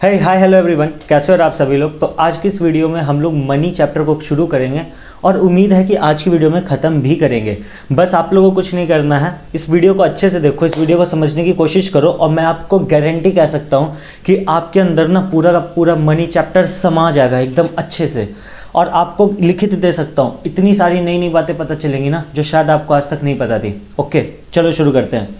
Hi hello everyone, कैसे हो आप सभी लोग। तो आज की इस वीडियो में हम लोग मनी चैप्टर को शुरू करेंगे और उम्मीद है कि आज की वीडियो में ख़त्म भी करेंगे। बस आप लोगों को कुछ नहीं करना है, इस वीडियो को अच्छे से देखो, इस वीडियो को समझने की कोशिश करो और मैं आपको गारंटी कह सकता हूँ कि आपके अंदर ना पूरा का पूरा मनी चैप्टर समा जाएगा एकदम अच्छे से। और आपको लिखित दे सकता हूँ, इतनी सारी नई नई बातें पता चलेंगी ना जो शायद आपको आज तक नहीं पता थी। ओके चलो शुरू करते हैं।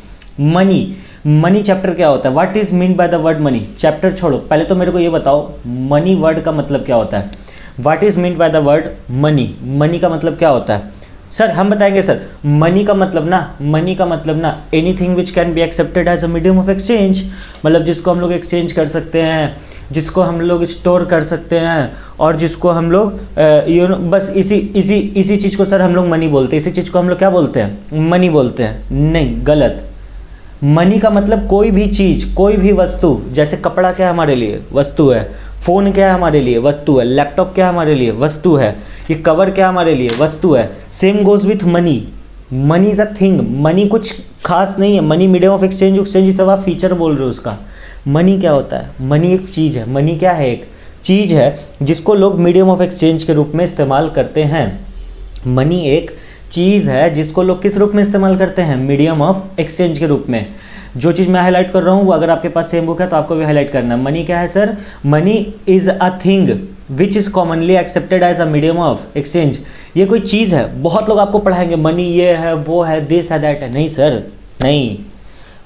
मनी चैप्टर क्या होता है, what is mean by the word money. Chapter छोड़ो, पहले तो मेरे को ये बताओ मनी वर्ड का मतलब क्या होता है। What is mean by the word money का मतलब क्या होता है। सर हम बताएंगे सर, मनी का मतलब ना anything which can be accepted as a medium of exchange, मतलब जिसको हम लोग एक्सचेंज कर सकते हैं, जिसको हम लोग स्टोर कर सकते हैं और जिसको हम लोग बस इसी चीज़ को सर हम लोग मनी बोलते हैं। इसी चीज़ को हम लोग क्या बोलते हैं, मनी बोलते हैं। नहीं, गलत। मनी का मतलब कोई भी चीज़, कोई भी वस्तु, जैसे कपड़ा क्या है हमारे लिए, वस्तु है। फ़ोन क्या है हमारे लिए, वस्तु है। लैपटॉप क्या है हमारे लिए, वस्तु है। ये कवर क्या है हमारे लिए, वस्तु है। Same goes with money. Money is a thing. Money कुछ खास नहीं है। मनी मीडियम ऑफ एक्सचेंज सब आप फीचर बोल रहे हो उसका। मनी क्या होता है, मनी एक चीज़ है। मनी क्या है, एक चीज़ है जिसको लोग मीडियम ऑफ एक्सचेंज के रूप में इस्तेमाल करते हैं। मनी एक चीज़ है जिसको लोग किस रूप में इस्तेमाल करते हैं, मीडियम ऑफ एक्सचेंज के रूप में। जो चीज़ मैं हाईलाइट कर रहा हूँ वो अगर आपके पास सेम बुक है तो आपको भी हाईलाइट करना है। मनी क्या है sir, money is a thing which is commonly accepted as a medium of exchange. ये कोई चीज़ है। बहुत लोग आपको पढ़ाएंगे मनी ये है, वो है, दिस है, दैट है। नहीं सर, नहीं।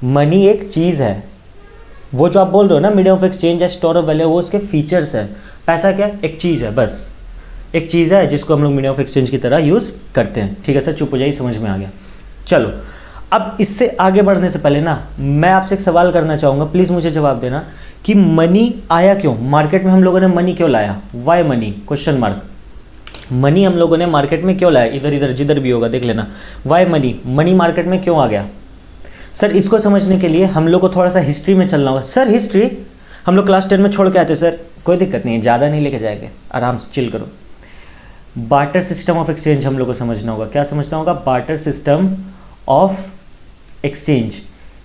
मनी एक चीज़ है। वो जो आप बोल रहे हो ना मीडियम ऑफ एक्सचेंज है, स्टोर ऑफ वैल्यू, वो उसके फीचर्स है। पैसा क्या, एक चीज़ है, बस एक चीज़ है जिसको हम लोग मीडियम ऑफ एक्सचेंज की तरह यूज़ करते हैं। ठीक है सर, चुप हो जाइए, समझ में आ गया। चलो अब इससे आगे बढ़ने से पहले ना मैं आपसे एक सवाल करना चाहूँगा, प्लीज़ मुझे जवाब देना कि मनी आया क्यों मार्केट में। हम लोगों ने मनी क्यों लाया, why money, question mark. Money हम लोगों ने मार्केट में क्यों लाया, इधर इधर जिधर भी होगा देख लेना। वाई मनी मार्केट में क्यों आ गया। सर इसको समझने के लिए हम लोग को थोड़ा सा हिस्ट्री में चलना होगा। सर हिस्ट्री हम लोग क्लास 10 में छोड़ के आते सर, कोई दिक्कत नहीं है, ज़्यादा नहीं लेके जाएंगे, आराम से चिल करो। बार्टर सिस्टम ऑफ एक्सचेंज हम लोग को समझना होगा। क्या समझना होगा, बार्टर सिस्टम ऑफ एक्सचेंज।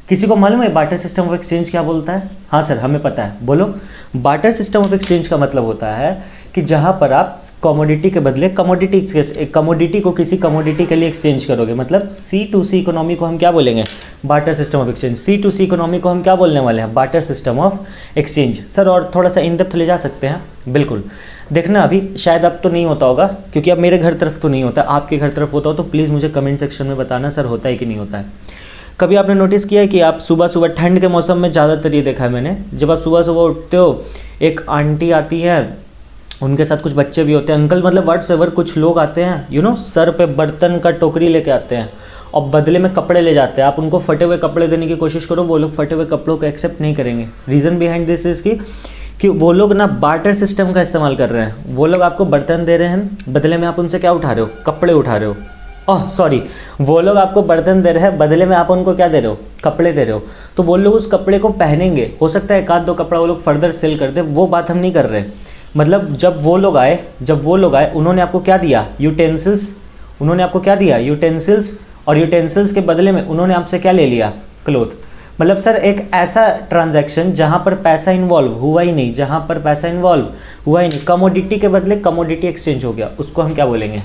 किसी को मालूम है बार्टर सिस्टम ऑफ एक्सचेंज क्या बोलता है। हाँ सर हमें पता है, बोलो। बार्टर सिस्टम ऑफ एक्सचेंज का मतलब होता है कि जहाँ पर आप कमोडिटी के बदले कमोडिटी को किसी कमोडिटी के लिए एक्सचेंज करोगे। मतलब C2C इकोनॉमी को हम क्या बोलेंगे, barter system of exchange. C2C economy को हम क्या बोलने वाले हैं, barter system of exchange. Sir और थोड़ा सा इन डेप्थ ले जा सकते हैं, बिल्कुल। देखना अभी शायद अब तो नहीं होता होगा क्योंकि अब मेरे घर तरफ तो नहीं होता, आपके घर तरफ होता हो तो प्लीज़ मुझे कमेंट सेक्शन में बताना सर होता है कि नहीं होता है। कभी आपने नोटिस किया है कि आप सुबह सुबह, ठंड के मौसम में ज़्यादातर ये देखा है मैंने, जब आप सुबह सुबह उठते हो एक आंटी आती है, उनके साथ कुछ बच्चे भी होते हैं, अंकल मतलब व्हाट्सएवर, कुछ लोग आते हैं सर पे बर्तन का टोकरी लेके आते हैं और बदले में कपड़े ले जाते हैं। आप उनको फटे हुए कपड़े देने की कोशिश करो, वो लोग फटे हुए कपड़ों को एक्सेप्ट नहीं करेंगे। रीज़न बिहाइंड दिस इज़ कि वो लोग ना बार्टर सिस्टम का इस्तेमाल कर रहे हैं। वो लोग आपको बर्तन दे रहे हैं, बदले में आप उनसे क्या उठा रहे हो, कपड़े उठा रहे हो। ओह सॉरी, वो लोग आपको बर्तन दे रहे हैं, बदले में आप उनको क्या दे रहे हो, कपड़े दे रहे हो। तो वो लोग उस कपड़े को पहनेंगे, हो सकता है एक आध दो कपड़ा वो लोग फर्दर सेल कर दे, वो बात हम नहीं कर रहे। मतलब जब वो लोग आए उन्होंने आपको क्या दिया, यूटेंसिल्स। उन्होंने आपको क्या दिया, यूटेंसिल्स, और यूटेंसिल्स के बदले में उन्होंने आपसे क्या ले लिया, क्लोथ। मतलब सर एक ऐसा ट्रांजैक्शन जहाँ पर पैसा इन्वॉल्व हुआ ही नहीं, कमोडिटी के बदले कमोडिटी एक्सचेंज हो गया, उसको हम क्या बोलेंगे,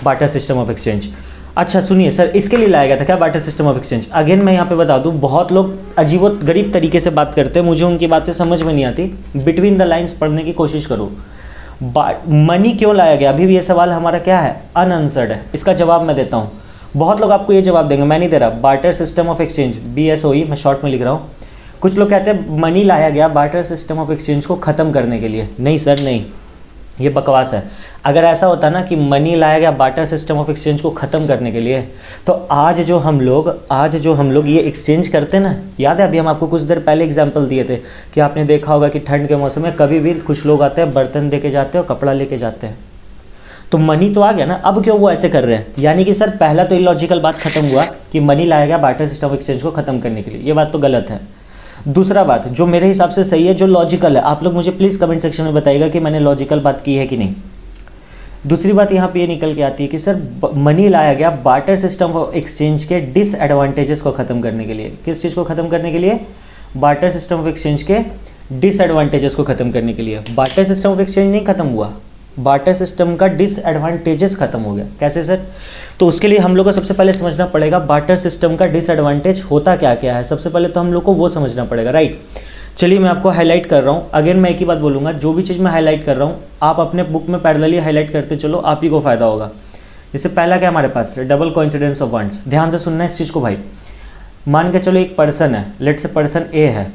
बार्टर सिस्टम ऑफ एक्सचेंज। अच्छा सुनिए सर, इसके लिए लाया गया था क्या barter system of exchange. Again मैं यहाँ पे बता दूँ, बहुत लोग अजीबो गरीब तरीके से बात करते हैं, मुझे उनकी बातें समझ में नहीं आती। बिटवीन द लाइन्स पढ़ने की कोशिश करो। मनी क्यों लाया गया, अभी भी ये सवाल हमारा क्या है, अनआंसर्ड है। इसका जवाब मैं देता हूँ। बहुत लोग आपको ये जवाब देंगे, मैं नहीं दे रहा। Barter system of exchange, BSOE, मैं शॉर्ट में लिख रहा हूँ। कुछ लोग कहते हैं मनी लाया गया बार्टर सिस्टम ऑफ एक्सचेंज को ख़त्म करने के लिए। नहीं सर नहीं, ये बकवास है। अगर ऐसा होता ना कि मनी लाया गया बार्टर सिस्टम ऑफ एक्सचेंज को ख़त्म करने के लिए, तो आज जो हम लोग ये एक्सचेंज करते हैं ना, याद है अभी हम आपको कुछ देर पहले एग्जांपल दिए थे कि आपने देखा होगा कि ठंड के मौसम में कभी भी कुछ लोग आते हैं, बर्तन दे के जाते हैं और कपड़ा लेके जाते हैं। तो मनी तो आ गया ना, अब क्यों वो ऐसे कर रहे हैं। यानी कि सर पहला तो इलॉजिकल बात खत्म हुआ कि मनी लाया गया बार्टर सिस्टम ऑफ एक्सचेंज को ख़त्म करने के लिए, ये बात तो गलत है। दूसरा बात जो मेरे हिसाब से सही है, जो लॉजिकल है, आप लोग मुझे प्लीज़ कमेंट सेक्शन में बताइएगा कि मैंने लॉजिकल बात की है कि नहीं। दूसरी बात यहाँ पे ये निकल के आती है कि सर मनी लाया गया बार्टर सिस्टम ऑफ एक्सचेंज के डिसएडवांटेजेस को ख़त्म करने के लिए। किस चीज़ को ख़त्म करने के लिए, बार्टर सिस्टम ऑफ एक्सचेंज के डिसएडवांटेजेस को ख़त्म करने के लिए। बार्टर सिस्टम ऑफ एक्सचेंज नहीं ख़त्म हुआ, बार्टर सिस्टम का डिसएडवांटेजेस ख़त्म हो गया। कैसे सर? तो उसके लिए हम लोग को सबसे पहले समझना पड़ेगा बार्टर सिस्टम का डिसएडवांटेज होता क्या क्या है। सबसे पहले तो हम लोग को वो समझना पड़ेगा, राइट। चलिए मैं आपको हाईलाइट कर रहा हूँ। अगेन मैं एक ही बात बोलूँगा, जो भी चीज़ मैं हाईलाइट कर रहा हूँ आप अपने बुक में पैरेलली हाईलाइट करते चलो, आप ही को फ़ायदा होगा। जैसे पहला क्या हमारे पास है, डबल कोइंसिडेंस ऑफ वांट्स। ध्यान से सुनना इस चीज़ को भाई। मान के चलो एक पर्सन है, लेट से पर्सन ए है,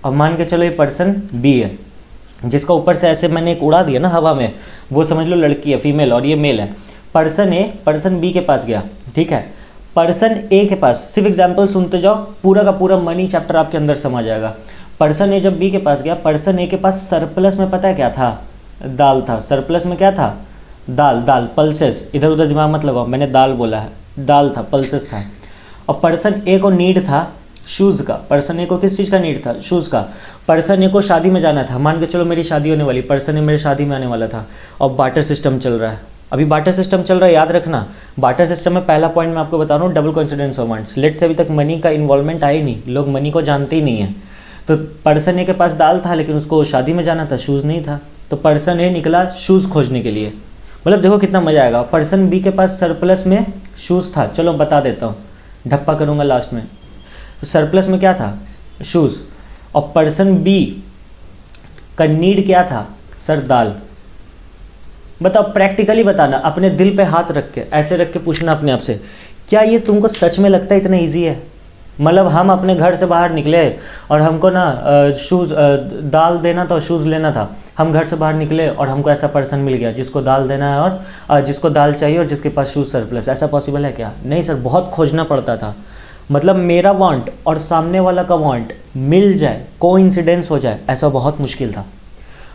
और मान के चलो एक पर्सन बी है, जिसका ऊपर से ऐसे मैंने एक उड़ा दिया ना हवा में, वो समझ लो लड़की है, फीमेल, और ये मेल है। पर्सन ए पर्सन बी के पास गया, ठीक है। पर्सन ए के पास, सिर्फ एग्जाम्पल सुनते जाओ, पूरा का पूरा मनी चैप्टर आपके अंदर समझ आएगा। पर्सन ए जब बी के पास गया, पर्सन ए के पास सरप्लस में पता है क्या था? दाल था। सरप्लस में क्या था? दाल। दाल, पल्सेस, इधर उधर दिमाग मत लगाओ, मैंने दाल बोला है, दाल था, पल्सेस था। और पर्सन ए को नीड था शूज़ का। पर्सन ए को किस चीज़ का नीड था? शूज़ का। पर्सन ए को शादी में जाना था, मान के चलो मेरी शादी होने वाली, पर्सन ए मेरी शादी में आने वाला था, और बार्टर सिस्टम चल रहा है। अभी बार्टर सिस्टम चल रहा है, याद रखना। बार्टर सिस्टम में पहला पॉइंट मैं आपको बता रहा हूँ, double coincidence of wants. Late से अभी तक मनी का इन्वॉल्वमेंट आया नहीं, लोग मनी को जानते ही नहीं है। तो पर्सन ए के पास दाल था, लेकिन उसको शादी में जाना था, शूज़ नहीं था, तो पर्सन ए निकला शूज़ खोजने के लिए। मतलब देखो कितना मज़ा आएगा। पर्सन बी के पास सरप्लस में शूज़ था, चलो बता देता हूँ, ढप्पा करूँगा लास्ट में। तो सरप्लस में क्या था? शूज़। और पर्सन बी का नीड क्या था? सर दाल। बताओ, प्रैक्टिकली बताना, अपने दिल पे हाथ रख के, ऐसे रख के पूछना अपने आप से, क्या ये तुमको सच में लगता है इतना ईजी है? मतलब हम अपने घर से बाहर निकले और हमको ना शूज़ दाल देना था और शूज़ लेना था, हम घर से बाहर निकले और हमको ऐसा पर्सन मिल गया जिसको दाल देना है और जिसको दाल चाहिए और जिसके पास शूज़ सरप्लस। ऐसा पॉसिबल है क्या? नहीं सर, बहुत खोजना पड़ता था। मतलब मेरा वांट और सामने वाला का वांट मिल जाए, कोइंसिडेंस हो जाए, ऐसा बहुत मुश्किल था।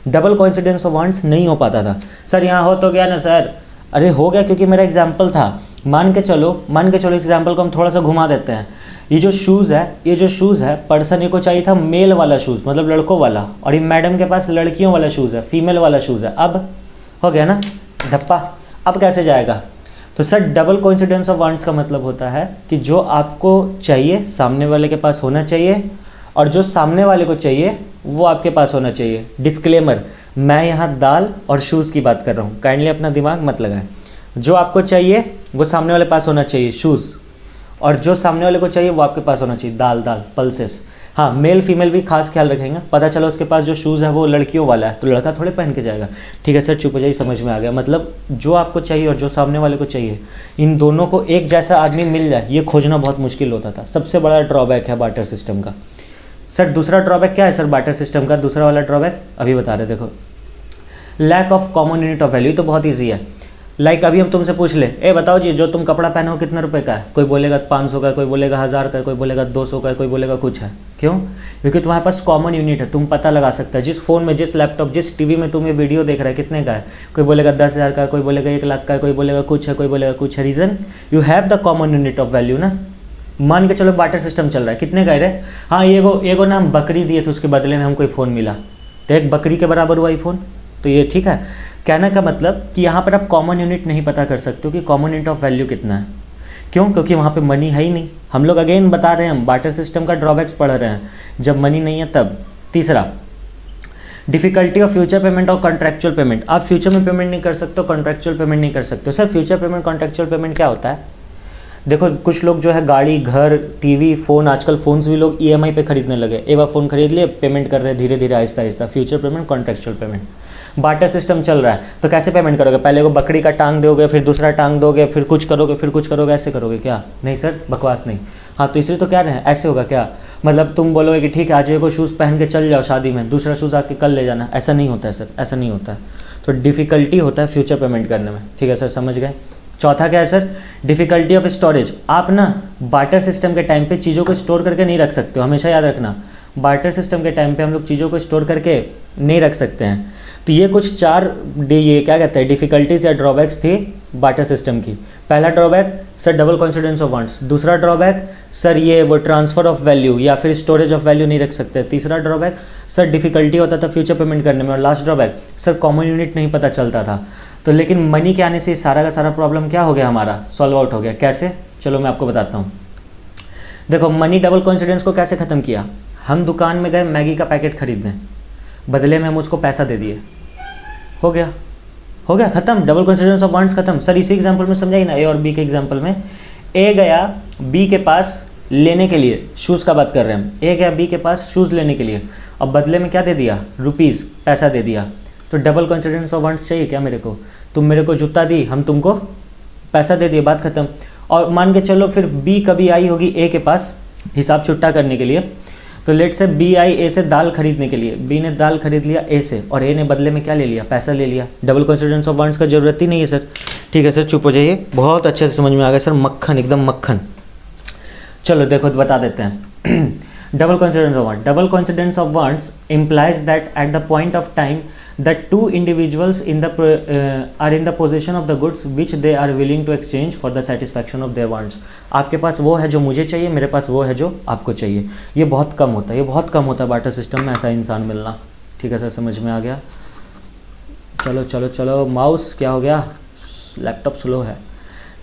डबल कोइंसिडेंस ऑफ वांट्स नहीं हो पाता था। सर यहाँ हो तो गया ना सर? अरे हो गया, क्योंकि मेरा एग्जाम्पल था। मान के चलो एग्जाम्पल को हम थोड़ा सा घुमा देते हैं। ये जो शूज़ है, पर्सन ए को चाहिए था मेल वाला शूज़, मतलब लड़कों वाला, और ये मैडम के पास लड़कियों वाला शूज़ है, फीमेल वाला शूज़ है। अब हो गया ना धप्पा। अब कैसे जाएगा? तो sir double coincidence of wants का मतलब होता है कि जो आपको चाहिए सामने वाले के पास होना चाहिए, और जो सामने वाले को चाहिए वो आपके पास होना चाहिए। डिस्क्लेमर, मैं यहाँ दाल और शूज़ की बात कर रहा हूँ, काइंडली अपना दिमाग मत लगाएं। जो आपको चाहिए वो सामने वाले पास होना चाहिए, शूज़, और जो सामने वाले को चाहिए वो आपके पास होना चाहिए, दाल, पल्सेस। हाँ, मेल फीमेल भी खास ख्याल रखेंगे। पता चला उसके पास जो शूज़ है वो लड़कियों वाला है, तो लड़का थोड़े पहन के जाएगा। ठीक है सर, चुप हो जाइए, समझ में आ गया। मतलब जो आपको चाहिए और जो सामने वाले को चाहिए, इन दोनों को एक जैसा आदमी मिल जाए, ये खोजना बहुत मुश्किल होता था। सबसे बड़ा ड्रॉबैक है बार्टर सिस्टम का। सर दूसरा ड्रॉबैक क्या है सर बार्टर सिस्टम का? दूसरा वाला ड्रॉबैक अभी बता रहे, देखो, lack of common unit of value. तो बहुत ईजी है। लाइक अभी हम तुमसे पूछ ले, ए बताओ जी, जो तुम कपड़ा पहनो कितने रुपए का है? कोई बोलेगा 500 का, कोई बोलेगा 1000 का, कोई बोलेगा 200 का, कोई बोलेगा कुछ है। क्यों? क्योंकि तुम्हारे पास कॉमन यूनिट है, तुम पता लगा सकते हैं। जिस फ़ोन में, जिस लैपटॉप, जिस टीवी में तुम ये वीडियो देख रहा है कितने का है? कोई बोलेगा 10,000 का, कोई बोलेगा 1 लाख का, कोई बोलेगा कुछ है, कोई बोलेगा कुछ है। Reason, you have the common unit of value ना। मान के चलो बार्टर सिस्टम चल रहा है, कितने का है? हाँ, एगो ना हम बकरी दिए थे, उसके बदले में हमको फ़ोन मिला, तो एक बकरी के बराबर हुआ फ़ोन, तो ये ठीक है। कहने का मतलब कि यहाँ पर आप कॉमन यूनिट नहीं पता कर सकते हो कि कॉमन यूनिट ऑफ वैल्यू कितना है। क्यों? क्योंकि वहाँ पे मनी है ही नहीं। हम लोग अगेन बता रहे हैं, हम बार्टर सिस्टम का ड्रॉबैक्स पढ़ रहे हैं, जब मनी नहीं है तब। तीसरा, डिफिकल्टी ऑफ फ्यूचर पेमेंट और कॉन्ट्रैक्चुअल पेमेंट। आप फ्यूचर में पेमेंट नहीं कर सकते हो, कॉन्ट्रैक्चुअल पेमेंट नहीं कर सकते हो। Sir future payment, contractual payment क्या होता है? देखो, कुछ लोग जो है गाड़ी, घर, टीवी, फ़ोन, आजकल फ़ोन्स भी लोग ईएमआई पे खरीदने लगे। एक बार फ़ोन खरीद लिए, पेमेंट कर रहे हैं धीरे धीरे, Aahista Aahista. Future payment, contractual payment. Barter system चल रहा है तो कैसे पेमेंट करोगे? पहले को बकरी का टांग दोगे, फिर दूसरा टांग दोगे, फिर कुछ करोगे, फिर कुछ करोगे, ऐसे करोगे क्या? नहीं सर, बकवास नहीं। हाँ, तो इसलिए तो कह रहे हैं ऐसे होगा क्या? मतलब तुम बोलोगे कि ठीक है आज को शूज़ पहन के चल जाओ शादी में, दूसरा शूज़ आके कल ले जाना, ऐसा नहीं होता है सर, ऐसा नहीं होता है। तो डिफ़िकल्टी होता है फ्यूचर पेमेंट करने में। ठीक है सर, समझ गए। चौथा क्या है सर? Difficulty of storage. आप ना बार्टर सिस्टम के टाइम पे चीज़ों को स्टोर करके नहीं रख सकते हो, हमेशा याद रखना। बार्टर सिस्टम के टाइम पे हम लोग चीज़ों को स्टोर करके नहीं रख सकते हैं। तो ये कुछ ये क्या कहते हैं, डिफ़िकल्टीज़ या ड्रॉबैक्स थी बार्टर सिस्टम की। पहला drawback sir double coincidence of wants. दूसरा ड्रॉबैक सर ये वो ट्रांसफ़र ऑफ वैल्यू या फिर स्टोरेज ऑफ वैल्यू नहीं रख सकते। तीसरा ड्रॉबैक सर डिफ़िकल्टी होता था फ्यूचर पेमेंट करने में। और last drawback sir common unit नहीं पता चलता था। तो लेकिन मनी के आने से सारा का सारा प्रॉब्लम क्या हो गया, हमारा सॉल्व आउट हो गया। कैसे? चलो मैं आपको बताता हूँ। देखो, मनी डबल कोइंसिडेंस को कैसे ख़त्म किया? हम दुकान में गए मैगी का पैकेट खरीदने, बदले में हम उसको पैसा दे दिए, हो गया ख़त्म, डबल कंसिडरेशन ऑफ वांट्स ख़त्म। सर इसी एग्जांपल में समझाइए ना, ए और बी के एग्जांपल में। ए गया बी के पास लेने के लिए, शूज़ का बात कर रहे हैं हम, ए गया बी के पास शूज़ लेने के लिए, अब बदले में क्या दे दिया, रुपीज़, पैसा दे दिया। तो डबल कंसिडरेशन ऑफ वांट्स चाहिए क्या मेरे को? तुम मेरे को जूता दी, हम तुमको पैसा दे दिए, बात ख़त्म। और मान के चलो फिर बी कभी आई होगी ए के पास हिसाब छुट्टा करने के लिए, तो लेट से बी आई ए से दाल खरीदने के लिए, बी ने दाल खरीद लिया ए से और ए ने बदले में क्या ले लिया, पैसा ले लिया। डबल कंसिडरेशन ऑफ वांट्स का जरूरत ही नहीं है सर। ठीक है सर, चुप हो जाइए, बहुत अच्छे से समझ में आ गया सर, मक्खन एकदम मक्खन। चलो देखो तो बता देते हैं। Double consideration of wants, double consideration of wants implies that at the point of time that two individuals are in the possession of the goods which they are willing to exchange for the satisfaction of their wants। आपके पास वो है जो मुझे चाहिए, मेरे पास वो है जो आपको चाहिए। ये बहुत कम होता है, ये बहुत कम होता है बार्टर सिस्टम में ऐसा इंसान मिलना। ठीक है सर, समझ में आ गया। चलो चलो चलो, माउस क्या हो गया, लैपटॉप स्लो है।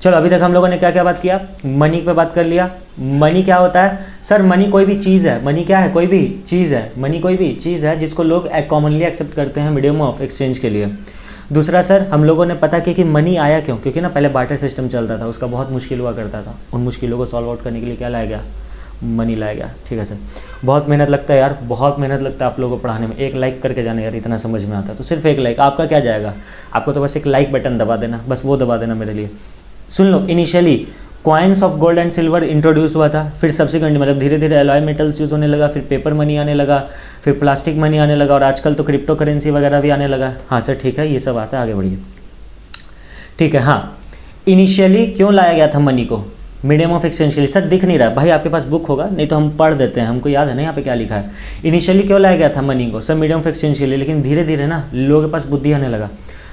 चलो अभी तक हम लोगों ने क्या क्या बात किया, मनी पे बात कर लिया। मनी क्या होता है सर? मनी कोई भी चीज़ है, मनी क्या है, कोई भी चीज़ है, मनी कोई भी चीज़ है जिसको लोग कॉमनली एक्सेप्ट करते हैं मीडियम ऑफ एक्सचेंज के लिए। दूसरा सर, हम लोगों ने पता किया कि मनी आया क्यों, क्योंकि ना पहले बार्टर सिस्टम चलता था, उसका बहुत मुश्किल हुआ करता था। उन मुश्किलों को सॉल्व आउट करने के लिए क्या लाया गया, मनी लाया गया। ठीक है सर, बहुत मेहनत लगता है यार, बहुत मेहनत लगता है आप लोगों को पढ़ाने में। एक लाइक करके जाना यार, इतना समझ में आता है तो सिर्फ एक लाइक, आपका क्या जाएगा, आपको तो बस एक लाइक बटन दबा देना, बस वो दबा देना मेरे लिए। सुन लो, initially coins of gold and silver introduce हुआ था, फिर सब्सिक्वेंटली मतलब धीरे धीरे एलॉय मेटल्स यूज़ होने लगा, फिर पेपर मनी आने लगा, फिर प्लास्टिक मनी आने लगा, और आजकल तो क्रिप्टो करेंसी वगैरह भी आने लगा। हाँ सर ठीक है, ये सब आता है, आगे बढ़िए। ठीक है, हाँ इनिशियली क्यों लाया गया था मनी को, मीडियम ऑफ एक्सचेंज के लिए। सर दिख नहीं रहा भाई, आपके पास बुक होगा, नहीं तो हम पढ़ देते हैं, हमको याद है ना यहाँ पे क्या लिखा है। इनिशियली क्यों लाया गया था मनी को, सर मीडियम ऑफ एक्सचेंज के लिए, लेकिन धीरे धीरे ना लोगों के पास बुद्धि आने लगा।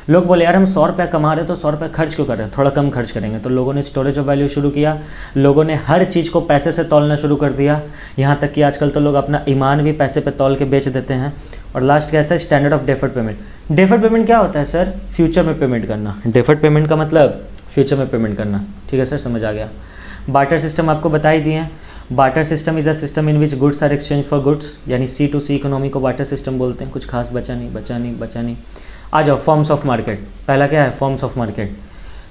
लोग बोले यार हम 100 रुपया कमा रहे तो 100 रुपया खर्च क्यों कर रहे हैं, थोड़ा कम खर्च करेंगे। तो लोगों ने स्टोरेज ऑफ वैल्यू शुरू किया, लोगों ने हर चीज़ को पैसे से तौलना शुरू कर दिया, यहाँ तक कि आजकल तो लोग अपना ईमान भी पैसे पे तौल के बेच देते हैं। और लास्ट कैसा है, standard of deferred payment. Deferred payment क्या होता है सर, फ्यूचर में पेमेंट करना। डेफर्ड पेमेंट का मतलब फ्यूचर में पेमेंट करना। ठीक है सर, समझ आ गया। बार्टर सिस्टम आपको बता ही दिए हैं। Barter system is a system in which goods are exchange for goods, यानी सी टू सी इकोनॉमी को बार्टर सिस्टम बोलते हैं। कुछ खास बचा नहीं। आ जाओ, फॉर्म्स ऑफ मार्केट। पहला क्या है, फॉर्म्स ऑफ मार्केट।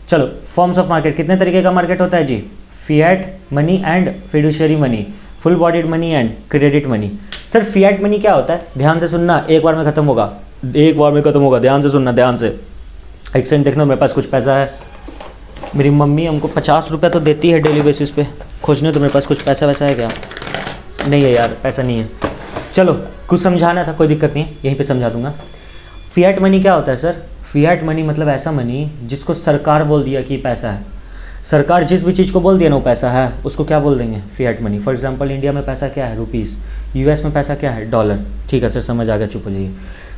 चलो फॉर्म्स ऑफ मार्केट, कितने तरीके का मार्केट होता है जी, fiat money and fiduciary money, full bodied money and credit money. Sir fiat money क्या होता है, ध्यान से सुनना, एक बार में खत्म होगा, ध्यान से सुनना, ध्यान से। एक सेकंड देखना, मेरे पास कुछ पैसा है, मेरी मम्मी हमको 50 रुपये तो देती है डेली बेसिस पे, खोजने तो मेरे पास कुछ पैसा वैसा है क्या, नहीं है यार, पैसा नहीं है। चलो कुछ समझाना था, कोई दिक्कत नहीं है, यहीं पे समझा दूंगा। फिएट मनी क्या होता है सर, फिएट मनी मतलब ऐसा मनी जिसको सरकार बोल दिया कि पैसा है। सरकार जिस भी चीज़ को बोल दिया ना वो पैसा है, उसको क्या बोल देंगे, fiat money. For example India में पैसा क्या है, रुपीज़। यूएस में पैसा क्या है, डॉलर। ठीक है सर, समझ आ गया, चुप हो जाइए।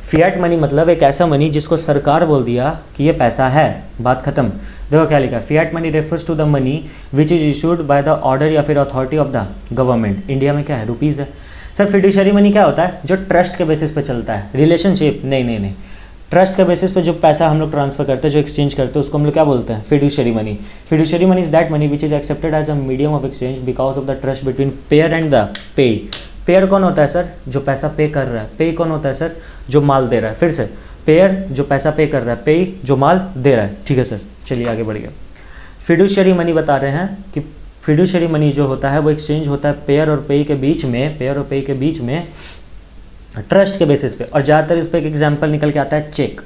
फिएट मनी मतलब एक ऐसा मनी जिसको सरकार बोल दिया कि ये पैसा है, बात खत्म। देखो क्या लिखा है, fiat money refers to the money which is issued by the order या फिर authority of the government. India में क्या है, रुपीज़ है। सर फिड्यूशियरी मनी क्या होता है, जो ट्रस्ट के बेसिस पे चलता है, रिलेशनशिप नहीं, ट्रस्ट के बेसिस पे जो पैसा हम लोग ट्रांसफर करते हैं, जो एक्सचेंज करते हैं, उसको हम लोग क्या बोलते हैं, fiduciary money. Fiduciary money is that money which is accepted as a medium of exchange because of the trust between payer and the payee. Payer कौन होता है सर, जो पैसा पे कर रहा है। पे कौन होता है सर, जो माल दे रहा है। फिर से, पेयर जो पैसा पे कर रहा है, पे जो माल दे रहा है। ठीक है सर, चलिए आगे बढ़िए। फिड्यूशियरी मनी बता रहे हैं कि फिड्यूशियरी मनी जो होता है वो एक्सचेंज होता है पेयर और पे के बीच में, ट्रस्ट के बेसिस पे। और ज़्यादातर इस पर एक एग्जांपल निकल के आता है चेक।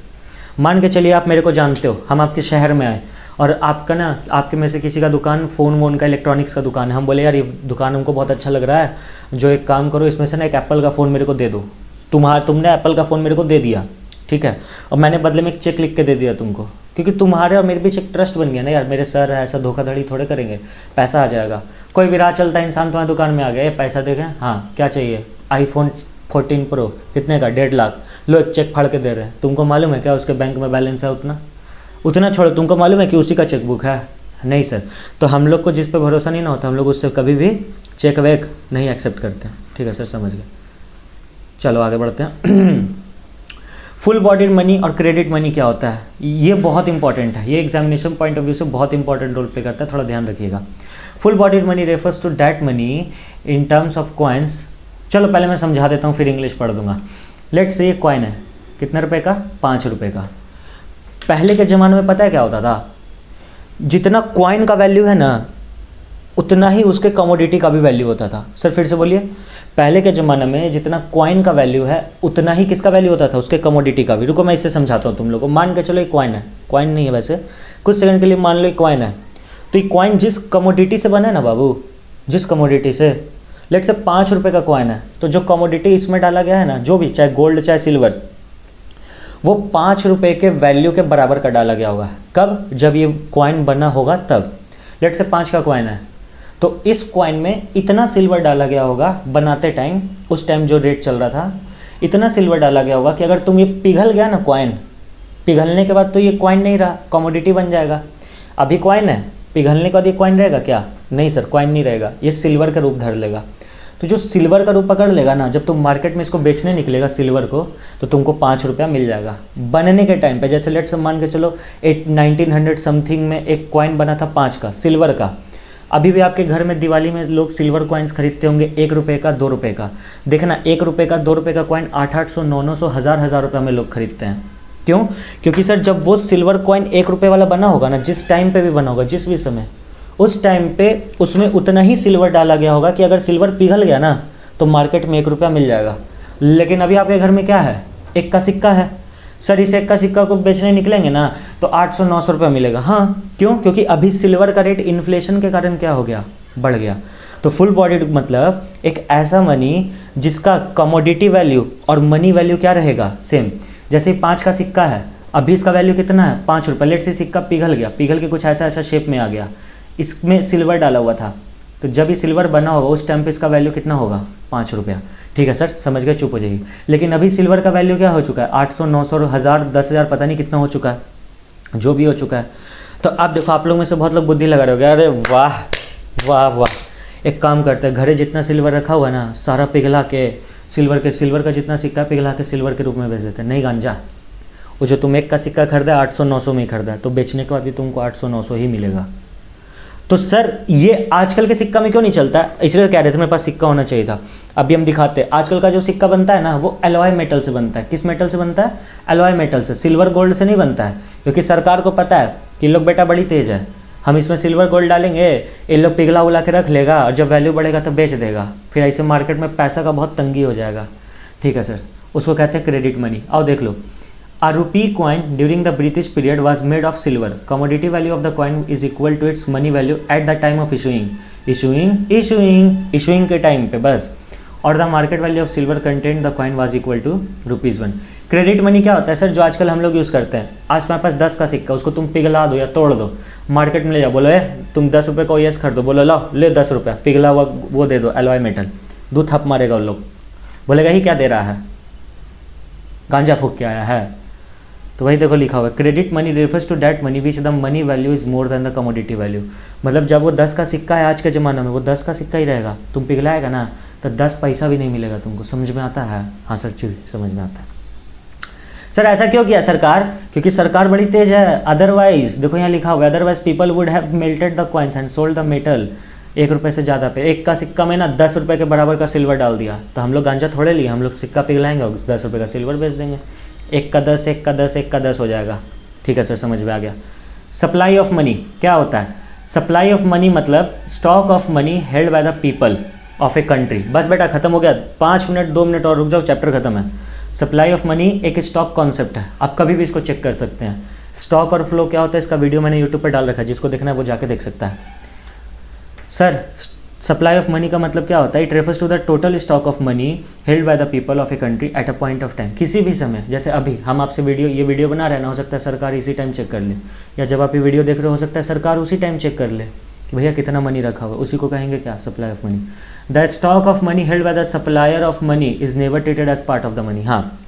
मान के चलिए आप मेरे को जानते हो, हम आपके शहर में आए और आपका ना, आपके में से किसी का दुकान फ़ोन वोन का, इलेक्ट्रॉनिक्स का दुकान है। हम बोले यार ये दुकान हमको बहुत अच्छा लग रहा है, जो एक काम करो इसमें से ना एक एप्पल का फ़ोन मेरे को दे दो। तुमने एप्पल का फ़ोन मेरे को दे दिया, ठीक है, और मैंने बदले में एक चेक लिख के दे दिया तुमको, क्योंकि तुम्हारे और मेरे बीच एक ट्रस्ट बन गया ना यार। मेरे सर ऐसा धोखाधड़ी थोड़े करेंगे, पैसा आ जाएगा। कोई भी राह चलता इंसान तुम्हारी दुकान में आ गया, पैसा देखें, हाँ क्या चाहिए, iPhone 14 Pro कितने का, 1.5 लाख, लो एक चेक फाड़ के दे रहे हैं। तुमको मालूम है क्या उसके बैंक में बैलेंस है उतना छोड़ो, तुमको मालूम है कि उसी का चेकबुक है, नहीं सर। तो हम लोग को जिस पे भरोसा नहीं ना होता, हम लोग उससे कभी भी चेक वेक नहीं एक्सेप्ट करते। ठीक है सर, समझ गए। चलो आगे बढ़ते हैं। फुल बॉडीड मनी और क्रेडिट मनी क्या होता है, ये बहुत इंपॉर्टेंट है, ये एग्जामिनेशन पॉइंट ऑफ व्यू से बहुत इंपॉर्टेंट रोल प्ले करता है, थोड़ा ध्यान रखिएगा। Full bodied money refers to that money in terms of coins. चलो पहले मैं समझा देता हूँ, फिर इंग्लिश पढ़ दूंगा। लेट से ये कॉइन है कितने रुपए का, 5 रुपए का। पहले के ज़माने में पता है क्या होता था, जितना कॉइन का वैल्यू है ना उतना ही उसके कमोडिटी का भी वैल्यू होता था। सर फिर से बोलिए। पहले के ज़माने में जितना कॉइन का वैल्यू है उतना ही किसका वैल्यू होता था, उसके कमोडिटी का भी। रुको मैं इससे समझाता हूँ तुम लोगों को। मान के चलो ये कॉइन है, कॉइन नहीं है वैसे, कुछ सेकंड के लिए मान लो ये कॉइन है। तो ये कॉइन जिस कमोडिटी से बना है ना बाबू, जिस कमोडिटी से, लेट से 5 रुपये का कॉइन है, तो जो कमोडिटी इसमें डाला गया है ना, जो भी, चाहे गोल्ड चाहे सिल्वर, वो 5 रुपये के वैल्यू के बराबर का डाला गया होगा। कब? जब ये कॉइन बना होगा तब। लेट से 5 का कॉइन है, तो इस कॉइन में इतना सिल्वर डाला गया होगा बनाते टाइम, उस टाइम जो रेट चल रहा था, इतना सिल्वर डाला गया होगा कि अगर तुम ये पिघल गया ना कॉइन, पिघलने के बाद तो ये कॉइन नहीं रहा, कमोडिटी बन जाएगा। अभी कॉइन है, पिघलने के बाद ये कॉइन रहेगा क्या? नहीं सर, कॉइन नहीं रहेगा, ये सिल्वर का रूप धर लेगा। तो जो सिल्वर का रूप पकड़ लेगा ना, जब तुम मार्केट में इसको बेचने निकलेगा सिल्वर को, तो तुमको 5 रुपया मिल जाएगा बनने के टाइम पे। जैसे लेट से मान के चलो 1900 समथिंग में एक कॉइन बना था 5 का सिल्वर का। अभी भी आपके घर में दिवाली में लोग सिल्वर कॉइन्स खरीदते होंगे 1 रुपये का, 2 रुपये का। देखना 1 रुपये का, 2 रुपये का कॉइन 800, 900, 1000 रुपये में लोग खरीदते हैं। क्यों? क्योंकि सर जब वो सिल्वर कॉइन 1 रुपये वाला बना होगा ना, जिस टाइम पे भी बना होगा, जिस भी समय, उस टाइम पे उसमें उतना ही सिल्वर डाला गया होगा कि अगर सिल्वर पिघल गया ना तो मार्केट में 1 रुपया मिल जाएगा। लेकिन अभी आपके घर में क्या है? 1 का सिक्का है। सर इस 1 का सिक्का को बेचने निकलेंगे ना तो 800, 900 रुपये मिलेगा। हाँ, क्यों? क्योंकि अभी सिल्वर का रेट इन्फ्लेशन के कारण क्या हो गया? बढ़ गया। तो फुल बॉडीड मतलब एक ऐसा मनी जिसका कमोडिटी वैल्यू और मनी वैल्यू क्या रहेगा? सेम। जैसे 5 का सिक्का है, अभी इसका वैल्यू कितना है? 5 रुपये। लेट से सिक्का पिघल गया, पिघल के कुछ ऐसा शेप में आ गया, इसमें सिल्वर डाला हुआ था, तो जब ये सिल्वर बना होगा उस टाइम पे इसका वैल्यू कितना होगा? 5 रुपया। ठीक है सर, समझ गए, चुप हो जाइए। लेकिन अभी सिल्वर का वैल्यू क्या हो चुका है? 800, 900, 1000, 10,000, पता नहीं कितना हो चुका है, जो भी हो चुका है। तो अब देखो, आप लोग में से बहुत लोग बुद्धि लगा रहे होगे, अरे वाह वाह वाह, एक काम करते हैं, घरे जितना सिल्वर रखा हुआ है ना, सारा पिघला के सिल्वर का जितना सिक्का पिघला के सिल्वर के रूप में बेच देते हैं। नहीं गांजा, वो जो तुम 1 का सिक्का खरीदा 800, 900 में ही खरीदा, तो बेचने के बाद भी तुमको 800, 900 ही मिलेगा। तो सर ये आजकल के सिक्का में क्यों नहीं चलता है? इसलिए कह रहे थे मेरे पास सिक्का होना चाहिए था। अभी हम दिखाते हैं। आजकल का जो सिक्का बनता है ना, वो एलॉय मेटल से बनता है। किस मेटल से बनता है? एलॉय मेटल से। सिल्वर गोल्ड से नहीं बनता है, क्योंकि सरकार को पता है कि लोग बेटा बड़ी तेज है, हम इसमें सिल्वर गोल्ड डालेंगे, ये लोग पिघला उला के रख लेगा और जब वैल्यू बढ़ेगा तो बेच देगा, फिर ऐसे मार्केट में पैसा का बहुत तंगी हो जाएगा। ठीक है सर, उसको कहते हैं क्रेडिट मनी। आओ देख लो, A rupee coin during the British period was made of silver. Commodity value of the coin is equal to its money value at the time of issuing के टाइम पे बस। और the market value of silver content the coin was equal to ₹1। Credit money क्या होता है sir? जो आजकल हम लोग यूज़ करते हैं। आज मेरे पास 10 का सिक्का, उसको तुम पिघला दो या तोड़ दो, मार्केट में ले जाओ, बोलो तुम 10 रुपये का OS खरीदो, बोलो लो ले 10 रुपया, पिघला हुआ वो दे दो एलॉय मेटल, 2 थप मारेगा उन लोग, बोलेगा ही क्या दे रहा है, गांजा फूक के आया है। तो वही देखो लिखा हुआ है, credit money refers to that money which the money value is more than the commodity value. मतलब जब वो 10 का सिक्का है आज के ज़माने में, वो 10 का सिक्का ही रहेगा, तुम पिघलाएगा ना तो 10 पैसा भी नहीं मिलेगा तुमको। समझ में आता है? हाँ सर जी, समझ में आता है। सर ऐसा क्यों किया सरकार? क्योंकि सरकार बड़ी तेज है। अदरवाइज देखो यहाँ लिखा हुआ है, otherwise people would have melted the coins and sold the metal 1 रुपये से ज़्यादा पे। 1 का सिक्का में ना 10 रुपये के बराबर का सिल्वर डाल दिया, तो हम लोग गांजा थोड़े लिए, हम लोग सिक्का पिघलाएंगे और 10 रुपये का सिल्वर बेच देंगे। 1 का 10, 1 का 10, 1 का 10 हो जाएगा। ठीक है सर, समझ में आ गया। सप्लाई ऑफ मनी क्या होता है? सप्लाई ऑफ मनी मतलब stock of money held by the people of a country. बस बेटा खत्म हो गया, 5 मिनट 2 मिनट और रुक जाओ, चैप्टर खत्म है। सप्लाई ऑफ मनी एक स्टॉक कॉन्सेप्ट है, आप कभी भी इसको चेक कर सकते हैं। स्टॉक और फ्लो क्या होता है, इसका वीडियो मैंने यूट्यूब पर डाल रखा है, जिसको देखना है वो जाके देख सकता है। सर सप्लाई ऑफ मनी का मतलब क्या होता है? It refers to the total stock of money held by the people of a country at a point of time. किसी भी समय, जैसे अभी हम आपसे ये वीडियो बना रहे हैं ना, हो सकता है सरकार इसी टाइम चेक कर ले, या जब आप ये वीडियो देख रहे हो सकता है सरकार उसी टाइम चेक कर ले कि भैया कितना मनी रखा हुआ, उसी को कहेंगे क्या? Supply of money. The stock of money held by the supplier of money is never treated as part of the money. हाँ,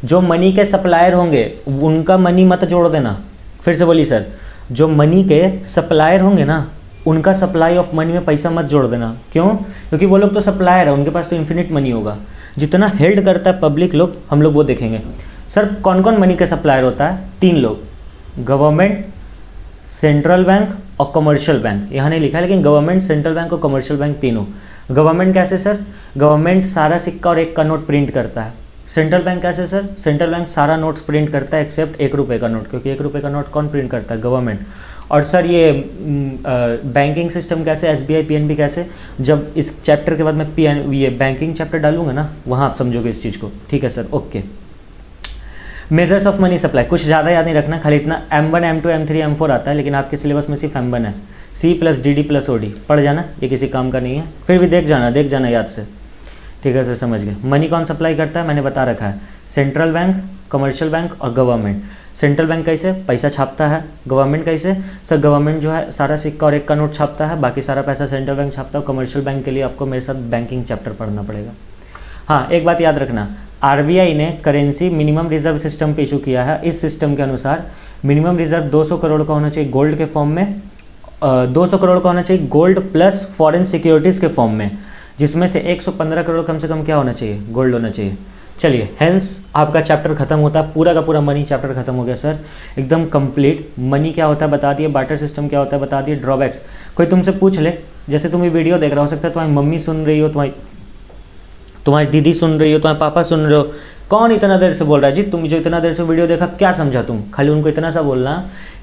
जो मनी के सप्लायर होंगे उनका मनी मत जोड़ देना। फिर से बोलिए सर, जो मनी के सप्लायर होंगे ना, उनका सप्लाई ऑफ मनी में पैसा मत जोड़ देना। क्यों? क्योंकि वो लोग तो सप्लायर है, उनके पास तो इन्फिनिट मनी होगा। जितना हेल्ड करता है पब्लिक लोग, हम लोग वो देखेंगे। सर कौन कौन मनी के सप्लायर होता है? 3 लोग, गवर्नमेंट, सेंट्रल बैंक और कमर्शियल बैंक। यहाँ नहीं लिखा है, लेकिन गवर्नमेंट, सेंट्रल बैंक और कमर्शियल बैंक तीनों। गवर्नमेंट कैसे सर? गवर्नमेंट सारा सिक्का और 1 का नोट प्रिंट करता है, सेंट्रल बैंक कैसे सर? सेंट्रल बैंक सारा नोट्स प्रिंट करता है एक्सेप्ट 1 रुपये का नोट, क्योंकि 1 रुपये का नोट कौन प्रिंट करता है? गवर्नमेंट। और सर ये बैंकिंग सिस्टम कैसे, एसबीआई पीएनबी कैसे? जब इस चैप्टर के बाद मैं ये बैंकिंग चैप्टर डालूंगा ना, वहाँ आप समझोगे इस चीज़ को। ठीक है sir, okay. Measures of money supply कुछ ज़्यादा याद नहीं रखना, खाली इतना M1 M2 M3 M4 आता है, लेकिन आपके सिलेबस में सिर्फ M1 है। C plus DD plus OD पढ़ जाना, ये किसी काम का नहीं है, फिर भी देख जाना याद से। ठीक है सर, समझ गए। मनी कौन सप्लाई करता है? मैंने बता रखा है, सेंट्रल बैंक, कमर्शियल बैंक और गवर्नमेंट। सेंट्रल बैंक कैसे पैसा छापता है, गवर्नमेंट कैसे? सर गवर्नमेंट जो है सारा सिक्का और 1 का नोट छापता है, बाकी सारा पैसा सेंट्रल बैंक छापता है। कमर्शियल बैंक के लिए आपको मेरे साथ बैंकिंग चैप्टर पढ़ना पड़ेगा। हाँ, एक बात याद रखना, आरबीआई ने करेंसी मिनिमम रिजर्व सिस्टम पे इशू किया है। इस सिस्टम के अनुसार मिनिमम रिजर्व 200 करोड़ का होना चाहिए गोल्ड के फॉर्म में, 200 करोड़ का होना चाहिए गोल्ड प्लस फॉरेन सिक्योरिटीज़ के फॉर्म में, जिसमें से 115 करोड़ कम से कम क्या होना चाहिए? गोल्ड होना चाहिए। चलिए, हेंस आपका चैप्टर खत्म होता है, पूरा का पूरा मनी चैप्टर खत्म हो गया सर, एकदम कंप्लीट। मनी क्या होता है बता दिए, बार्टर सिस्टम क्या होता है बता दिए, ड्रॉबैक्स। कोई तुमसे पूछ ले, जैसे तुम ये वीडियो देख रहा हो सकता है तुम्हारी मम्मी सुन रही हो, तुम्हारी दीदी सुन रही हो, तुम्हारे पापा सुन रहे हो, कौन इतना देर से बोल रहा है? जी तुम जो इतना देर से वीडियो देखा, क्या समझा तुम? खाली उनको इतना सा बोलना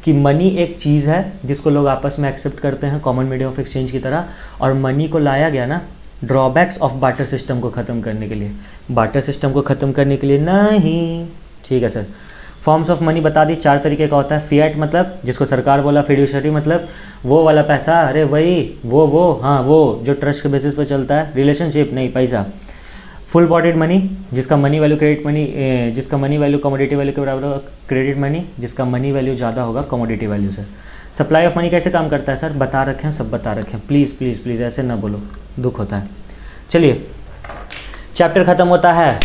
कि मनी एक चीज़ है जिसको लोग आपस में एक्सेप्ट करते हैं कॉमन मीडियम ऑफ एक्सचेंज की तरह, और मनी को लाया गया ना ड्रॉबैक्स ऑफ बार्टर सिस्टम को ख़त्म करने के लिए, बार्टर सिस्टम को ख़त्म करने के लिए नहीं। ठीक है सर, फॉर्म्स ऑफ मनी बता दी, 4 तरीके का होता है। फिएट मतलब जिसको सरकार बोला, फिड्यूशरी मतलब वो वाला पैसा, अरे वही वो हाँ वो जो ट्रस्ट के बेसिस पे चलता है, रिलेशनशिप नहीं पैसा। फुल बॉडीड मनी जिसका मनी वैल्यू क्रेडिट मनी, जिसका मनी वैल्यू कमोडिटी वैल्यू के बराबर होगा, क्रेडिट मनी जिसका मनी वैल्यू ज़्यादा होगा कमोडिटी वैल्यू से। सप्लाई ऑफ मनी कैसे काम करता है सर? बता रखे हैं, सब बता रखे हैं, प्लीज़ प्लीज़ प्लीज़ ऐसे ना बोलो, दुख होता है। चलिए, चैप्टर ख़त्म होता है।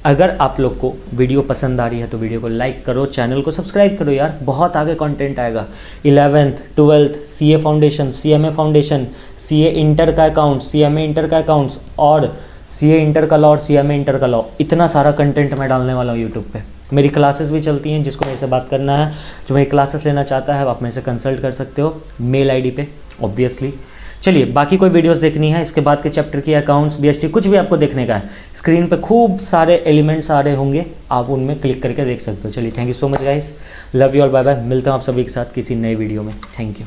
अगर आप लोग को वीडियो पसंद आ रही है तो वीडियो को लाइक करो, चैनल को सब्सक्राइब करो यार, बहुत आगे कंटेंट आएगा। 11th 12th CA foundation, CMA foundation, CA inter का अकाउंट, CMA इंटर का अकाउंट्स और CA इंटर का लॉ और CMA इंटर का लॉ, इतना सारा कंटेंट मैं डालने वाला हूँ यूट्यूब पे। मेरी क्लासेस भी चलती हैं, जिसको मेरे से बात करना है, जो मेरी क्लासेस लेना चाहता है, आप मेरे से कंसल्ट कर सकते हो मेल ID पे ऑब्वियसली। चलिए, बाकी कोई वीडियोस देखनी है इसके बाद के चैप्टर की, अकाउंट्स, BST, कुछ भी आपको देखने का है, स्क्रीन पे खूब सारे एलिमेंट्स आ रहे होंगे, आप उनमें क्लिक करके देख सकते हो। चलिए, thank you so much guys, love you और बाय बाय। मिलता हूँ आप सभी के साथ किसी नए वीडियो में। Thank you.